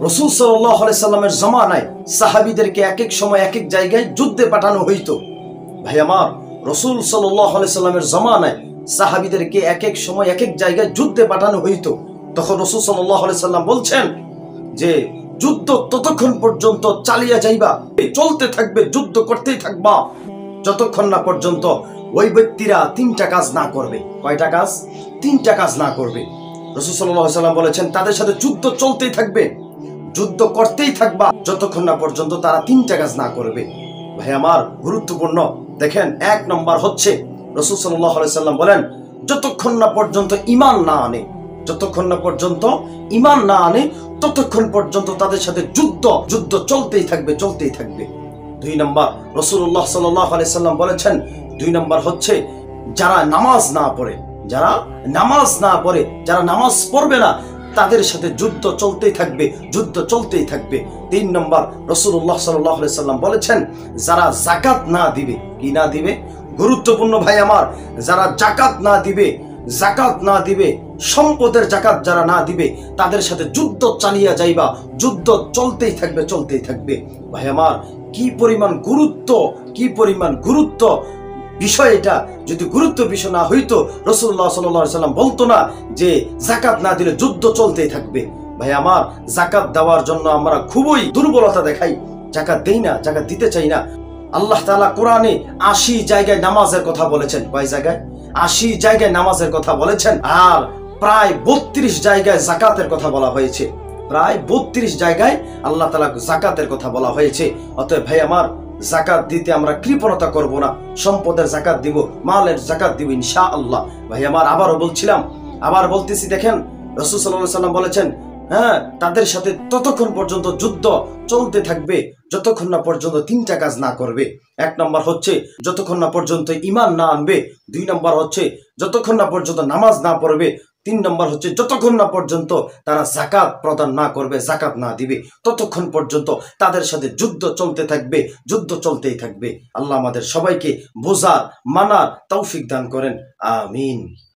রাসূল সাল্লাল্লাহু আলাইহি সাল্লামের জামানায় সাহাবীদেরকে এক এক সময় এক এক জায়গায় যুদ্ধে পাঠানো হইতো। ভাই আমার, রাসূল সাল্লাল্লাহু আলাইহি সাল্লামের জামানায় সাহাবীদেরকে এক এক সময় এক এক জায়গায় যুদ্ধে পাঠানো হইতো। তখন রাসূল সাল্লাল্লাহু আলাইহি সাল্লাম বলছেন যে যুদ্ধ ততক্ষণ পর্যন্ত চালিয়ে যাইবা, চলতে থাকবে, যুদ্ধ করতেই থাকবা যতক্ষণ না পর্যন্ত ওই ব্যক্তিরা তিনটা কাজ না করবে। কয়টা কাজ? তিনটা কাজ না করবে। রাসূল সাল্লাল্লাহু আলাইহি সাল্লাম বলেছেন তাদের সাথে যুদ্ধ চলতেই থাকবে, যুদ্ধ করতেই থাকবা যতক্ষণ না পর্যন্ত তারা তিনটা কাজ না করবে। ভাই আমার, গুরুত্বপূর্ণ দেখেন, এক নম্বর হচ্ছে রাসূল সাল্লাল্লাহু আলাইহি সাল্লাম বলেন যতক্ষণ না পর্যন্ত ঈমান না আনে, যতক্ষণ না পর্যন্ত ঈমান না আনে ততক্ষণ পর্যন্ত তাদের সাথে যুদ্ধ চলতেই থাকবে, চলতেই থাকবে। দুই নম্বর, রাসূলুল্লাহ সাল্লাল্লাহু আলাইহি সাল্লাম বলেছেন দুই নম্বর হচ্ছে যারা নামাজ না পড়ে, যারা নামাজ পড়বে না তাদের সাথে যুদ্ধ চলতেই থাকবে, যুদ্ধ চলতেই থাকবে। তিন নম্বর, রাসূলুল্লাহ সাল্লাল্লাহু আলাইহি সাল্লাম বলেছেন যারা যাকাত না দিবে, কি না দিবে? গুরুত্বপূর্ণ ভাই আমার, যারা যাকাত না দিবে, সম্পদের যাকাত যারা না দিবে তাদের সাথে যুদ্ধ চালিয়ে যাইবা, যুদ্ধ চলতেই থাকবে, চলতেই থাকবে। ভাই আমার, কি পরিমাণ গুরুত্ব বিষয় এটা। যদি গুরুত্ব বিষয় না হইতো রাসূলুল্লাহ সাল্লাল্লাহু আলাইহি সাল্লাম বলতো না যে যাকাত না দিলে যুদ্ধ চলতেই থাকবে। ভাই আমার, যাকাত দেওয়ার জন্য আমরা খুবই দুর্বলতা দেখাই, যাকাত দেই না, যাকাত দিতে চাই না। আল্লাহ তাআলা কোরআনে 80 জায়গায় নামাজের কথা বলেছেন। কয় জায়গায়? 80 জায়গায় নামাজের কথা বলেছেন। আর প্রায় 32 জায়গায় যাকাতের কথা বলা হয়েছে। প্রায় 32 জায়গায় আল্লাহ তাআলা যাকাতের কথা বলা হয়েছে। অতএব ভাই আমার, যাকাত দিতে আমরা কৃপণতা করব না, সম্পদের যাকাত দিব, মালের যাকাত দিব ইনশাআল্লাহ। ভাই আমার, আবার বলতেছি, দেখেন রাসূল সাল্লাল্লাহু আলাইহি সাল্লাম বলেছেন তাদের সাথে ততক্ষণ পর্যন্ত যুদ্ধ চলতে থাকবে যতক্ষণ না পর্যন্ত তিনটা কাজ না করবে। এক নম্বর হচ্ছে যতক্ষণ না পর্যন্ত ঈমান না আনবে, দুই নম্বর হচ্ছে যতক্ষণ না পর্যন্ত নামাজ না পড়বে, তিন নম্বর হচ্ছে যতক্ষণ না পর্যন্ত তারা যাকাত প্রদান না করবে, যাকাত না দিবে, ততক্ষণ পর্যন্ত তাদের সাথে যুদ্ধ চলতে থাকবে, যুদ্ধ চলতেই থাকবে। আল্লাহ আমাদের সবাইকে বোঝার, মানার তৌফিক দান করেন। আমিন।